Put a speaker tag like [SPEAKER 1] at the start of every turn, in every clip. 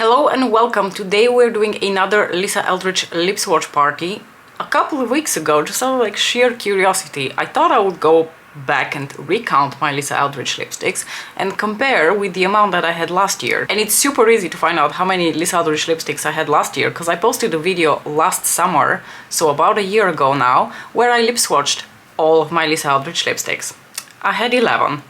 [SPEAKER 1] Hello and welcome. Today we're doing another Lisa Eldridge lip swatch party. A couple of weeks ago, just out of like sheer curiosity, I thought I would go back and recount my Lisa Eldridge lipsticks and compare with the amount that I had last year. And it's super easy to find out how many Lisa Eldridge lipsticks I had last year because I posted a video last summer, so about a year ago now, where I lip swatched all of my Lisa Eldridge lipsticks. I had 11.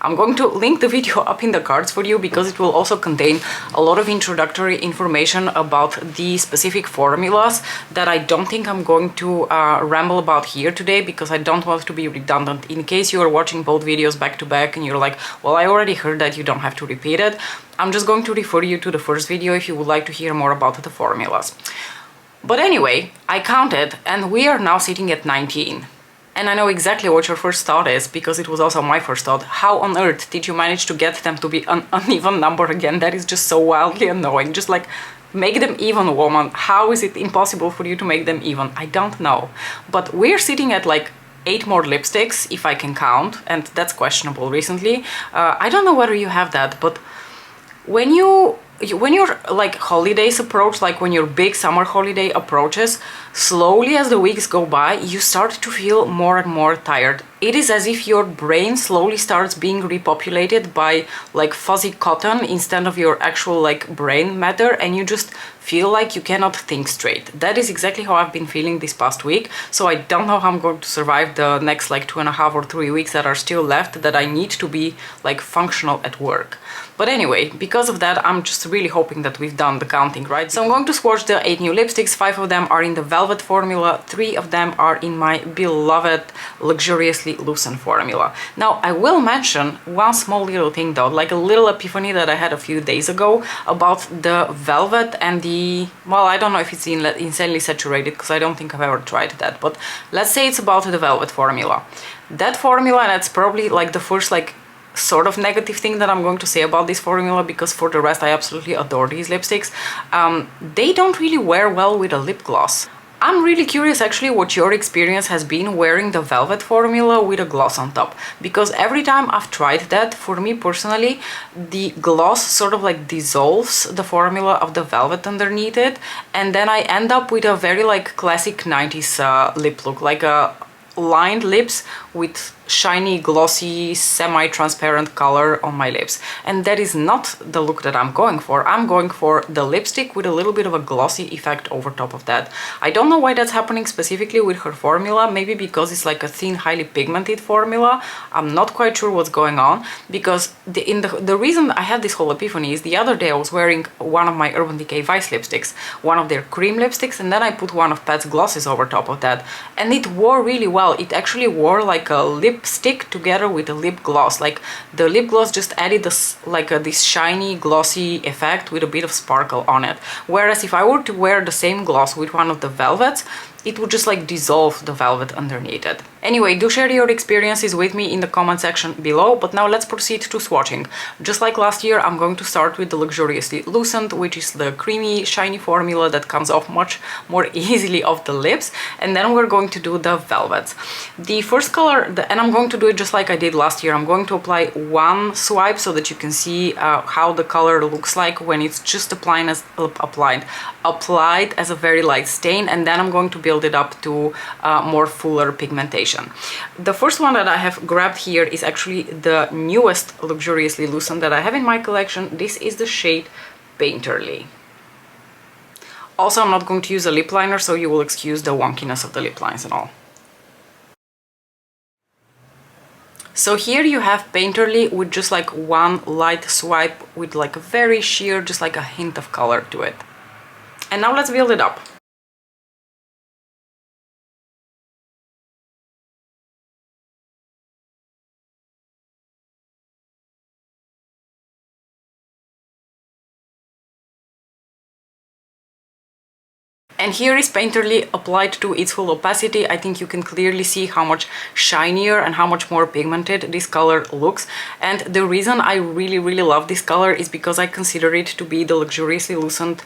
[SPEAKER 1] I'm going to link the video up in the cards for you because it will also contain a lot of introductory information about the specific formulas that I don't think I'm going to ramble about here today because I don't want to be redundant. In case you are watching both videos back to back and you're like, well, I already heard that, you don't have to repeat it. I'm just going to refer you to the first video if you would like to hear more about the formulas. But anyway, I counted and we are now sitting at 19. And I know exactly what your first thought is, because it was also my first thought. How on earth did you manage to get them to be an uneven number again? That is just so wildly annoying. Just like, make them even, woman. How is it impossible for you to make them even? I don't know. But we're sitting at like 8 more lipsticks, if I can count, and that's questionable recently. I don't know whether you have that, but when your like holidays approach, like when your big summer holiday approaches, slowly as the weeks go by, you start to feel more and more tired. It is as if your brain slowly starts being repopulated by like fuzzy cotton instead of your actual like brain matter, and you just feel like you cannot think straight. That is exactly how I've been feeling this past week, so I don't know how I'm going to survive the next like 2.5 or 3 weeks that are still left, that I need to be like functional at work. But anyway, because of that, I'm just really hoping that we've done the counting right. So I'm going to swatch the 8 new lipsticks. 5 of them are in the Velvet formula, 3 of them are in my beloved Luxuriously Lucent formula. Now, I will mention one small little thing though, like a little epiphany that I had a few days ago about the Velvet and the, well, I don't know if it's insanely saturated because I don't think I've ever tried that, but let's say it's about the Velvet formula. That formula, that's probably like the first like sort of negative thing that I'm going to say about this formula, because for the rest I absolutely adore these lipsticks. They don't really wear well with a lip gloss. I'm really curious actually what your experience has been wearing the Velvet formula with a gloss on top, because every time I've tried that, for me personally, the gloss sort of like dissolves the formula of the Velvet underneath it, and then I end up with a very like classic 90s lip look, like a lined lips with shiny, glossy, semi-transparent color on my lips. And that is not the look that I'm going for. I'm going for the lipstick with a little bit of a glossy effect over top of that. I don't know why that's happening specifically with her formula, maybe because it's like a thin, highly pigmented formula. I'm not quite sure what's going on, because the reason I had this whole epiphany is the other day I was wearing one of my Urban Decay Vice lipsticks, one of their cream lipsticks, and then I put one of Pat's glosses over top of that, and it wore really well. It actually wore like a lipstick together with a lip gloss. Like the lip gloss just added this like this shiny glossy effect with a bit of sparkle on it, whereas if I were to wear the same gloss with one of the Velvets, it would just like dissolve the Velvet underneath it. Anyway, do share your experiences with me in the comment section below, but now let's proceed to swatching. Just like last year, I'm going to start with the Luxuriously Lucent, which is the creamy, shiny formula that comes off much more easily off the lips, and then we're going to do the Velvets. The first color, and I'm going to do it just like I did last year, I'm going to apply one swipe so that you can see how the color looks like when it's just applied as a very light stain, and then I'm going to build it up to more fuller pigmentation. The first one that I have grabbed here is actually the newest Luxuriously Lucent that I have in my collection. This is the shade Painterly. Also, I'm not going to use a lip liner, so you will excuse the wonkiness of the lip lines and all. So here you have Painterly with just like one light swipe with like a very sheer, just like a hint of color to it. And now let's build it up. And here is Painterly applied to its full opacity. I think you can clearly see how much shinier and how much more pigmented this color looks. And the reason I really love this color is because I consider it to be the Luxuriously Lucent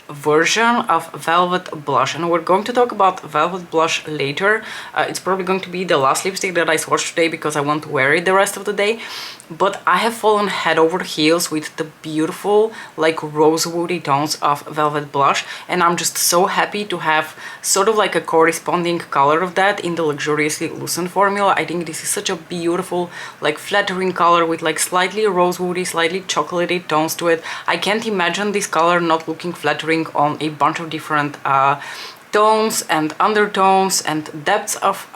[SPEAKER 1] version of Velvet Blush, and we're going to talk about Velvet Blush later. It's probably going to be the last lipstick that I swatched today because I want to wear it the rest of the day. But I have fallen head over heels with the beautiful, like, rosewoody tones of Velvet Blush, and I'm just so happy to have sort of like a corresponding color of that in the Luxuriously Lucent formula. I think this is such a beautiful, like, flattering color with like slightly rosewoody, slightly chocolatey tones to it. I can't imagine this color not looking flattering on a bunch of different tones and undertones and depths of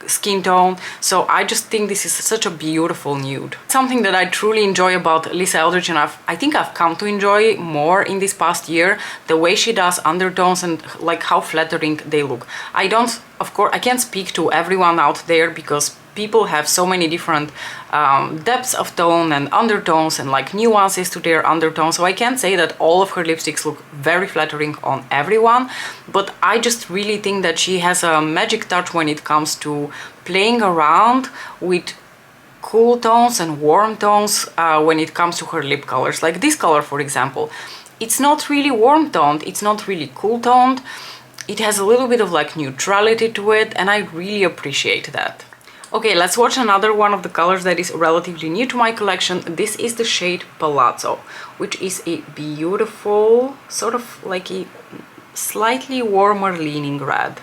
[SPEAKER 1] skin tone. So I just think this is such a beautiful nude. Something that I truly enjoy about Lisa Eldridge, and I think I've come to enjoy more in this past year, the way she does undertones and like how flattering they look. Of course, I can't speak to everyone out there because people have so many different depths of tone and undertones and like nuances to their undertones, so I can't say that all of her lipsticks look very flattering on everyone, but I just really think that she has a magic touch when it comes to playing around with cool tones and warm tones when it comes to her lip colors. Like this color, for example, it's not really warm toned, it's not really cool toned, it has a little bit of like neutrality to it, and I really appreciate that. Okay, let's watch another one of the colors that is relatively new to my collection. This is the shade Palazzo, which is a beautiful, sort of like a slightly warmer leaning red.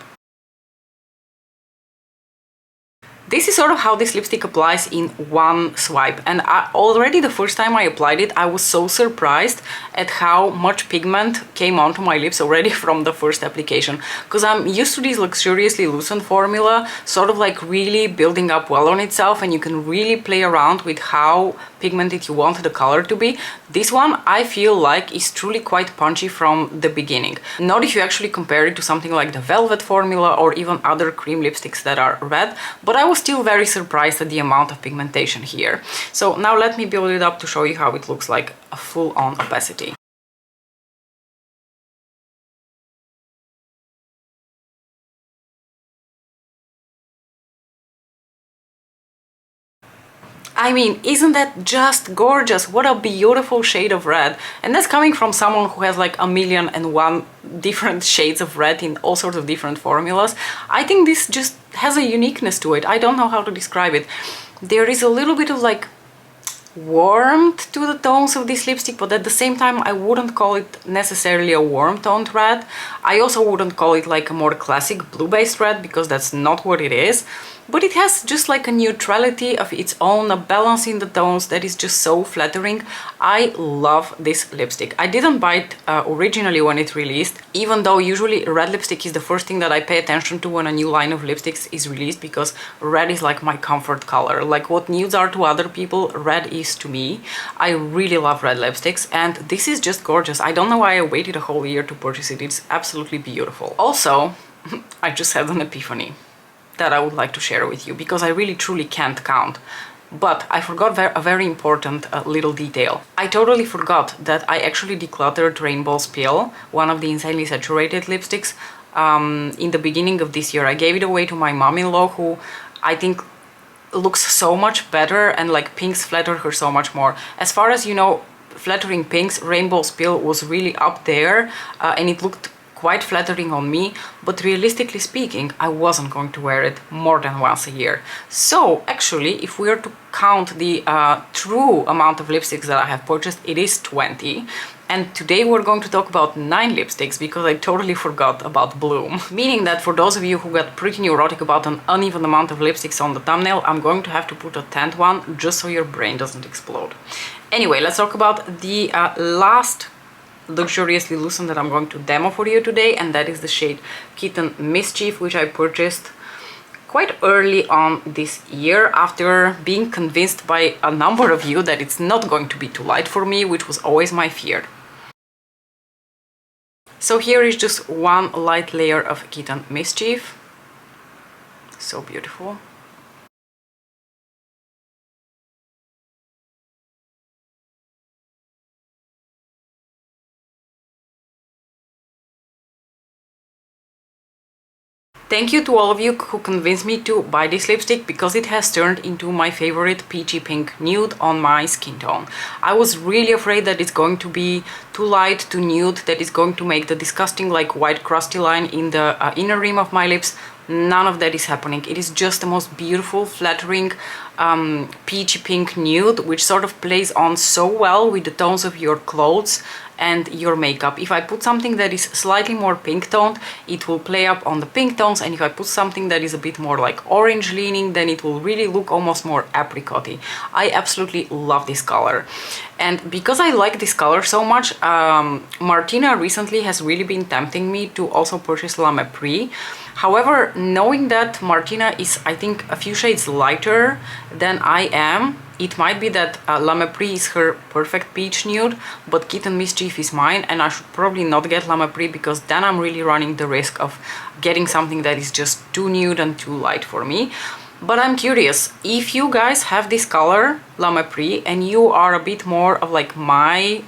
[SPEAKER 1] This is sort of how this lipstick applies in one swipe, and already the first time I applied it, I was so surprised at how much pigment came onto my lips already from the first application, because I'm used to this Luxuriously Lucent formula sort of like really building up well on itself, and you can really play around with how pigmented you want the color to be. This one I feel like is truly quite punchy from the beginning. Not if you actually compare it to something like the Velvet formula or even other cream lipsticks that are red, but I was still very surprised at the amount of pigmentation here. So now let me build it up to show you how it looks like a full-on opacity. I mean, isn't that just gorgeous? What a beautiful shade of red. And that's coming from someone who has like 1,000,001 different shades of red in all sorts of different formulas. I think this just has a uniqueness to it. I don't know how to describe it. There is a little bit of like warmth to the tones of this lipstick, but at the same time I wouldn't call it necessarily a warm toned red. I also wouldn't call it like a more classic blue based red, because that's not what it is. But it has just like a neutrality of its own, a balance in the tones that is just so flattering. I love this lipstick. I didn't buy it originally when it released, even though usually red lipstick is the first thing that I pay attention to when a new line of lipsticks is released, because red is like my comfort color. Like what nudes are to other people, red is to me. I really love red lipsticks, and this is just gorgeous. I don't know why I waited a whole year to purchase it. It's absolutely beautiful. Also, I just had an epiphany that I would like to share with you, because I really truly can't count. But I forgot a very important little detail. I totally forgot that I actually decluttered Rainbow Spill, one of the Insanely Saturated lipsticks, in the beginning of this year. I gave it away to my mom-in-law, who I think looks so much better, and like pinks flatter her so much more. As far as you know, flattering pinks, Rainbow Spill was really up there, and it looked quite flattering on me, but realistically speaking, I wasn't going to wear it more than once a year. So actually, if we are to count the true amount of lipsticks that I have purchased, it is 20. And today we're going to talk about 9 lipsticks, because I totally forgot about Bloom. Meaning that for those of you who got pretty neurotic about an uneven amount of lipsticks on the thumbnail, I'm going to have to put a 10th one just so your brain doesn't explode. Anyway, let's talk about the last Luxuriously Lucent that I'm going to demo for you today, and that is the shade Kitten Mischief, which I purchased quite early on this year after being convinced by a number of you that it's not going to be too light for me, which was always my fear. So here is just one light layer of Kitten Mischief. So beautiful. Thank you to all of you who convinced me to buy this lipstick, because it has turned into my favorite peachy pink nude on my skin tone. I was really afraid that it's going to be too light, too nude, that it's going to make the disgusting like white crusty line in the inner rim of my lips. None of that is happening. It is just the most beautiful, flattering peachy pink nude, which sort of plays on so well with the tones of your clothes and your makeup. If I put something that is slightly more pink toned, it will play up on the pink tones, and if I put something that is a bit more like orange leaning, then it will really look almost more apricot-y. I absolutely love this color. And because I like this color so much, Martina recently has really been tempting me to also purchase La Mépris. However, knowing that Martina is, I think, a few shades lighter than I am, it might be that La Mépris is her perfect peach nude, but Kitten Mischief is mine, and I should probably not get La Mépris, because then I'm really running the risk of getting something that is just too nude and too light for me. But I'm curious, if you guys have this color, La Mépris, and you are a bit more of like my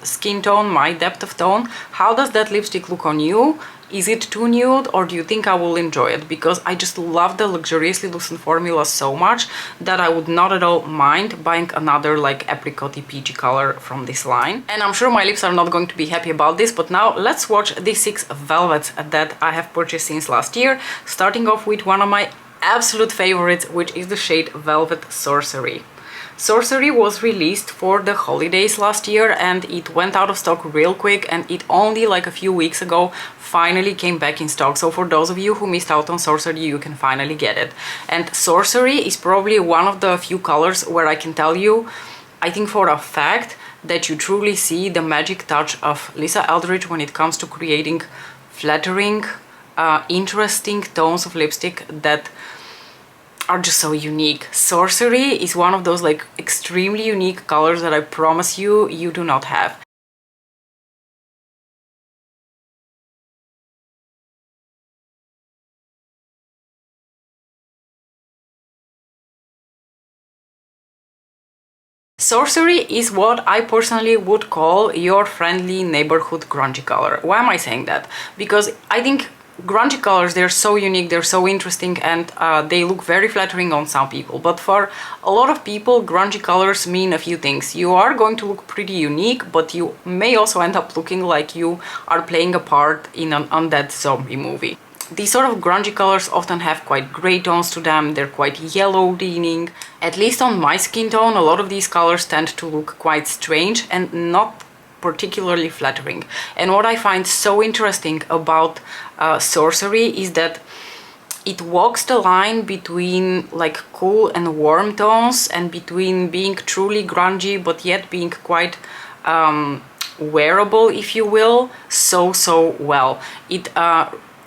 [SPEAKER 1] skin tone, my depth of tone, how does that lipstick look on you? Is it too nude, or do you think I will enjoy it? Because I just love the Luxuriously Lucent formula so much that I would not at all mind buying another like apricot-y peachy color from this line. And I'm sure my lips are not going to be happy about this, but now let's watch the 6 velvets that I have purchased since last year, starting off with one of my absolute favorites, which is the shade Velvet Sorcery. Sorcery was released for the holidays last year, and it went out of stock real quick, and it only like a few weeks ago finally came back in stock. So for those of you who missed out on Sorcery, you can finally get it. And Sorcery is probably one of the few colors where I can tell you, I think for a fact, that you truly see the magic touch of Lisa Eldridge when it comes to creating flattering, interesting tones of lipstick that are just so unique. Sorcery is one of those like extremely unique colors that I promise you, you do not have. Sorcery is what I personally would call your friendly neighborhood grungy color. Why am I saying that? Because I think grungy colors, they're so unique, they're so interesting, and they look very flattering on some people. But for a lot of people, grungy colors mean a few things. You are going to look pretty unique, but you may also end up looking like you are playing a part in an undead zombie movie. These sort of grungy colors often have quite gray tones to them, they're quite yellow leaning. At least on my skin tone, a lot of these colors tend to look quite strange and not particularly flattering. And what I find so interesting about Sorcery is that it walks the line between like cool and warm tones, and between being truly grungy but yet being quite wearable, if you will, so well.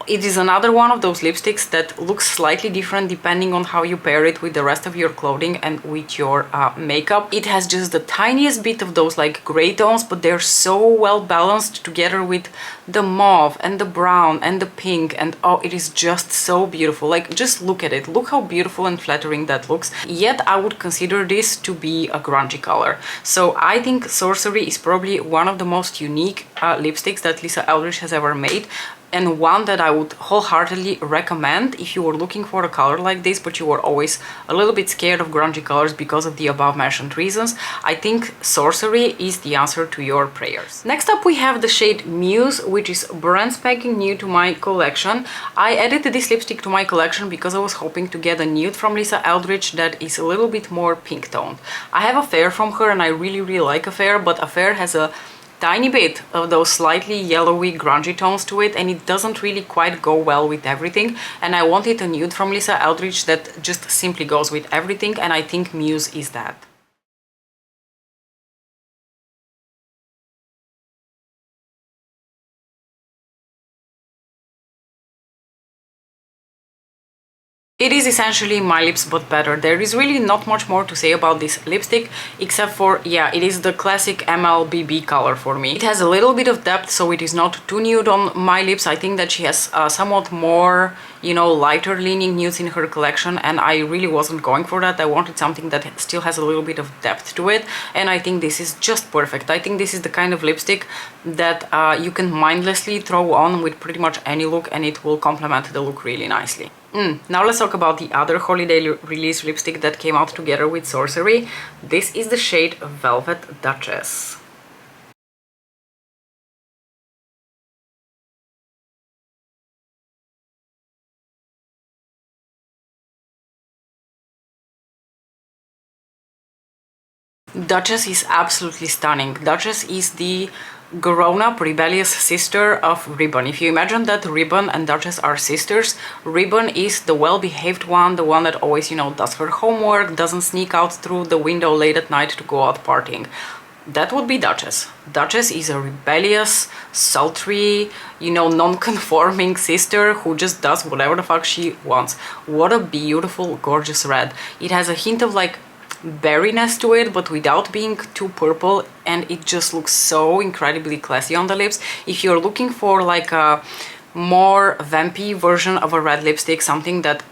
[SPEAKER 1] It is another one of those lipsticks that looks slightly different depending on how you pair it with the rest of your clothing and with your makeup. It has just the tiniest bit of those like gray tones, but they're so well balanced together with the mauve and the brown and the pink, and oh, it is just so beautiful. Like, just look at it. Look how beautiful and flattering that looks. Yet I would consider this to be a grungy color. So I think Sorcery is probably one of the most unique lipsticks that Lisa Eldridge has ever made, and one that I would wholeheartedly recommend if you were looking for a color like this, but you were always a little bit scared of grungy colors because of the above mentioned reasons. I think Sorcery is the answer to your prayers. Next up we have the shade Muse, which is brand spanking new to my collection. I added this lipstick to my collection because I was hoping to get a nude from Lisa Eldridge that is a little bit more pink toned. I have Affair from her and I really like Affair, but Affair has a tiny bit of those slightly yellowy grungy tones to it, and it doesn't really quite go well with everything, and I wanted a nude from Lisa Eldridge that just simply goes with everything, and I think Muse is that. It is essentially My Lips but better. There is really not much more to say about this lipstick except for, yeah, it is the classic MLBB color for me. It has a little bit of depth, so it is not too nude on my lips. I think that she has somewhat more, you know, lighter leaning nudes in her collection, and I really wasn't going for that. I wanted something that still has a little bit of depth to it, and I think this is just perfect. I think this is the kind of lipstick that you can mindlessly throw on with pretty much any look, and it will complement the look really nicely. Now let's talk about the other holiday release lipstick that came out together with Sorcery. This is the shade Velvet Duchess. Duchess is absolutely stunning. Duchess is the grown-up rebellious sister of Ribbon. If you imagine that Ribbon and Duchess are sisters, Ribbon is the well-behaved one, the one that always, you know, does her homework, doesn't sneak out through the window late at night to go out partying. That would be Duchess. Duchess is a rebellious, sultry, you know, non-conforming sister who just does whatever the fuck she wants. What a beautiful, gorgeous red. It has a hint of like berryness to it, but without being too purple, and it just looks so incredibly classy on the lips. If you're looking for like a more vampy version of a red lipstick, something that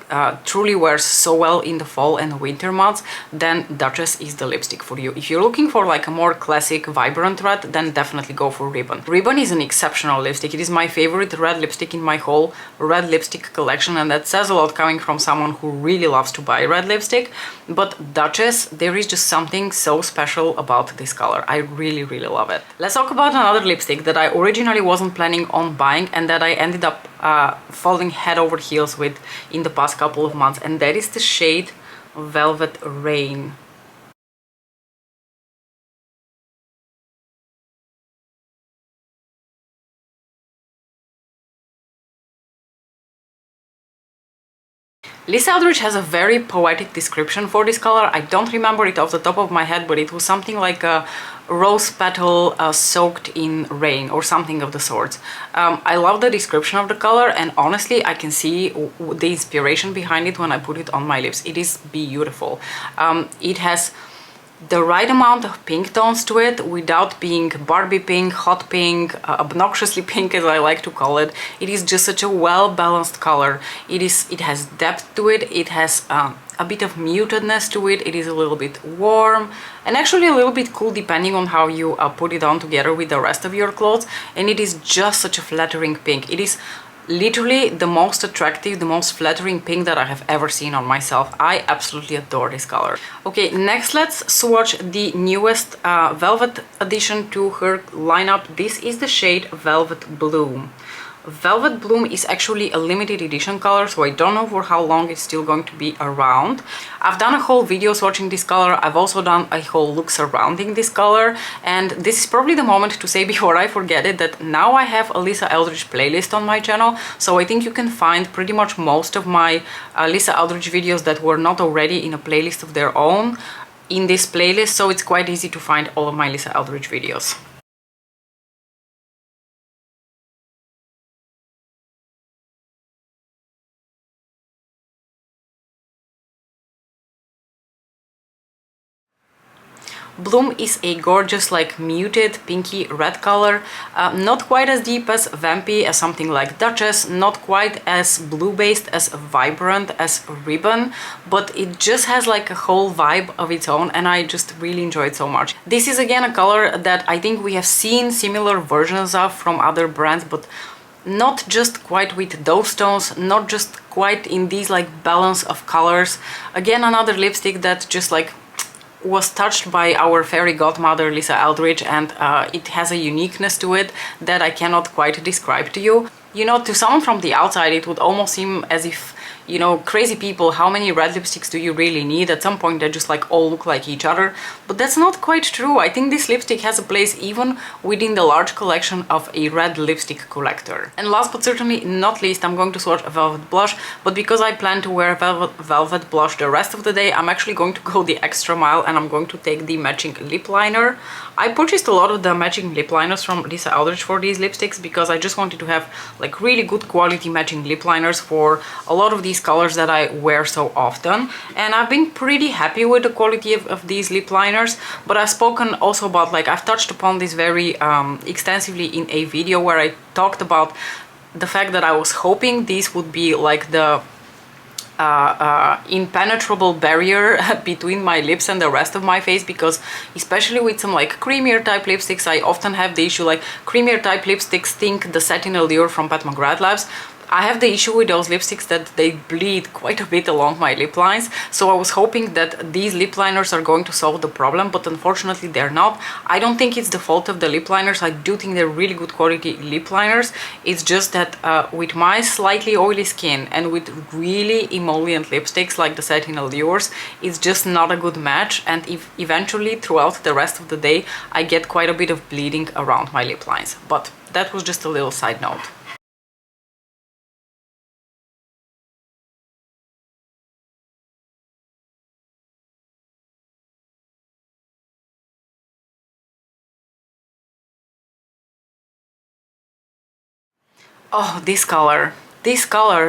[SPEAKER 1] truly wears so well in the fall and winter months, then Duchess is the lipstick for you. If you're looking for like a more classic vibrant red, then definitely go for Ribbon. Ribbon is an exceptional lipstick. It is my favorite red lipstick in my whole red lipstick collection, and that says a lot coming from someone who really loves to buy red lipstick. But Duchess, there is just something so special about this color. I really, really love it. Let's talk about another lipstick that I originally wasn't planning on buying and that I ended up falling head over heels with in the past couple of months, and that is the shade Velvet Rain. Lisa Eldridge has a very poetic description for this color. I don't remember it off the top of my head, but it was something like a rose petal soaked in rain or something of the sorts. I love the description of the color, and honestly I can see the inspiration behind it when I put it on my lips. It is beautiful. It has the right amount of pink tones to it without being Barbie pink, hot pink, obnoxiously pink as I like to call it. It is just such a well-balanced color. It has depth to it, it has a bit of mutedness to it, it is a little bit warm and actually a little bit cool depending on how you put it on together with the rest of your clothes, and it is just such a flattering pink. It is literally the most attractive, the most flattering pink that I have ever seen on myself. I absolutely adore this color. Okay, next let's swatch the newest velvet addition to her lineup. This is the shade Velvet Bloom. Velvet Bloom is actually a limited edition color, so I don't know for how long it's still going to be around. I've done a whole video swatching this color. I've also done a whole look surrounding this color, and this is probably the moment to say before I forget it that now I have a Lisa Eldridge playlist on my channel, so I think you can find pretty much most of my Lisa Eldridge videos that were not already in a playlist of their own in this playlist, so it's quite easy to find all of my Lisa Eldridge videos. Bloom is a gorgeous, like muted pinky red color, not quite as deep as vampy as something like Duchess, not quite as blue based as vibrant as Ribbon, but it just has like a whole vibe of its own, and I just really enjoy it so much. This is again a color that I think we have seen similar versions of from other brands, but not just quite with those tones, not just quite in these like balance of colors. Again, another lipstick that just like was touched by our fairy godmother Lisa Eldridge, and it has a uniqueness to it that I cannot quite describe to you. You know, to someone from the outside it would almost seem as if, you know, crazy people, how many red lipsticks do you really need? At some point they just like all look like each other, but that's not quite true. I think this lipstick has a place even within the large collection of a red lipstick collector. And last but certainly not least, I'm going to swatch a velvet blush, but because I plan to wear velvet blush the rest of the day, I'm actually going to go the extra mile and I'm going to take the matching lip liner. I purchased a lot of the matching lip liners from Lisa Eldridge for these lipsticks because I just wanted to have like really good quality matching lip liners for a lot of these colors that I wear so often, and I've been pretty happy with the quality of these lip liners. But I've spoken also about, like, I've touched upon this very extensively in a video where I talked about the fact that I was hoping these would be like the impenetrable barrier between my lips and the rest of my face, because especially with some like creamier type lipsticks, I often have the issue, like creamier type lipsticks, think the Satin Allure from Pat McGrath Labs. I have the issue with those lipsticks that they bleed quite a bit along my lip lines, so I was hoping that these lip liners are going to solve the problem, but unfortunately they're not. I don't think it's the fault of the lip liners. I do think they're really good quality lip liners. It's just that with my slightly oily skin and with really emollient lipsticks like the Satin Allures, it's just not a good match, and if eventually throughout the rest of the day I get quite a bit of bleeding around my lip lines. But that was just a little side note. Oh, this color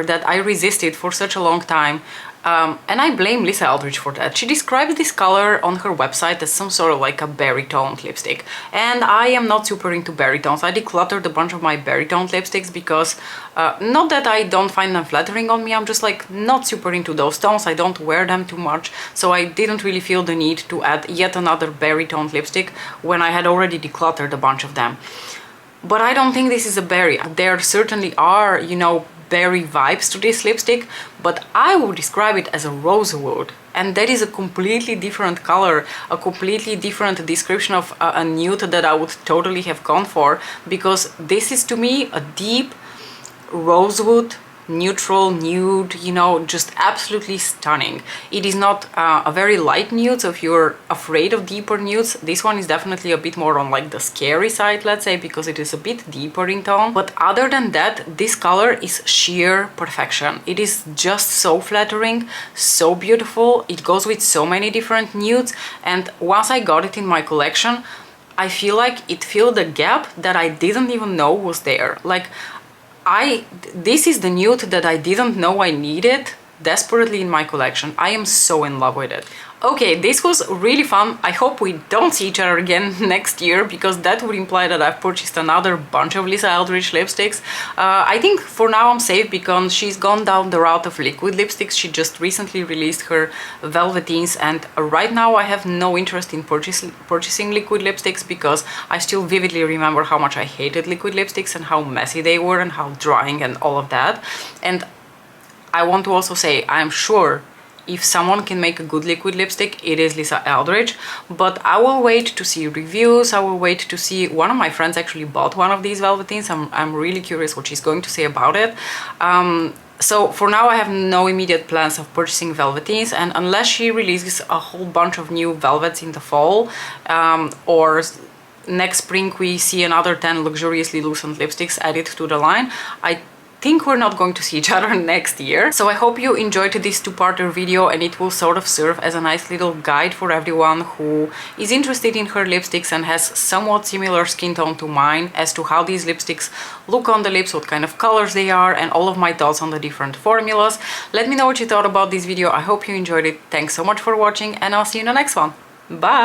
[SPEAKER 1] that I resisted for such a long time, and I blame Lisa Eldridge for that. She described this color on her website as some sort of like a berry toned lipstick, and I am not super into berry tones. I decluttered a bunch of my berry toned lipsticks because, not that I don't find them flattering on me, I'm just like not super into those tones. I don't wear them too much, so I didn't really feel the need to add yet another berry toned lipstick when I had already decluttered a bunch of them. But I don't think this is a berry. There certainly are, you know, berry vibes to this lipstick, but I would describe it as a rosewood. And that is a completely different color, a completely different description of a nude that I would totally have gone for, because this is to me a deep rosewood, neutral nude, you know, just absolutely stunning. It is not a very light nude, so if you're afraid of deeper nudes, this one is definitely a bit more on like the scary side, let's say, because it is a bit deeper in tone. But other than that, this color is sheer perfection. It is just so flattering, so beautiful. It goes with so many different nudes, and once I got it in my collection, I feel like it filled a gap that I didn't even know was there. Like, this is the nude that I didn't know I needed desperately in my collection. I am so in love with it. Okay, this was really fun. I hope we don't see each other again next year, because that would imply that I've purchased another bunch of Lisa Eldridge lipsticks. I think for now I'm safe because she's gone down the route of liquid lipsticks. She just recently released her Velveteens, and right now I have no interest in purchasing liquid lipsticks, because I still vividly remember how much I hated liquid lipsticks and how messy they were and how drying and all of that. And I want to also say, I'm sure if someone can make a good liquid lipstick, it is Lisa Eldridge, but I will wait to see reviews. I will wait to see. One of my friends actually bought one of these Velveteens. I'm really curious what she's going to say about it. So for now I have no immediate plans of purchasing Velveteens, and unless she releases a whole bunch of new velvets in the fall, or next spring we see another 10 luxuriously loosened lipsticks added to the line, I think we're not going to see each other next year. So I hope you enjoyed this two-parter video, and it will sort of serve as a nice little guide for everyone who is interested in her lipsticks and has somewhat similar skin tone to mine as to how these lipsticks look on the lips, what kind of colors they are, and all of my thoughts on the different formulas. Let me know what you thought about this video. I hope you enjoyed it. Thanks so much for watching, and I'll see you in the next one. Bye!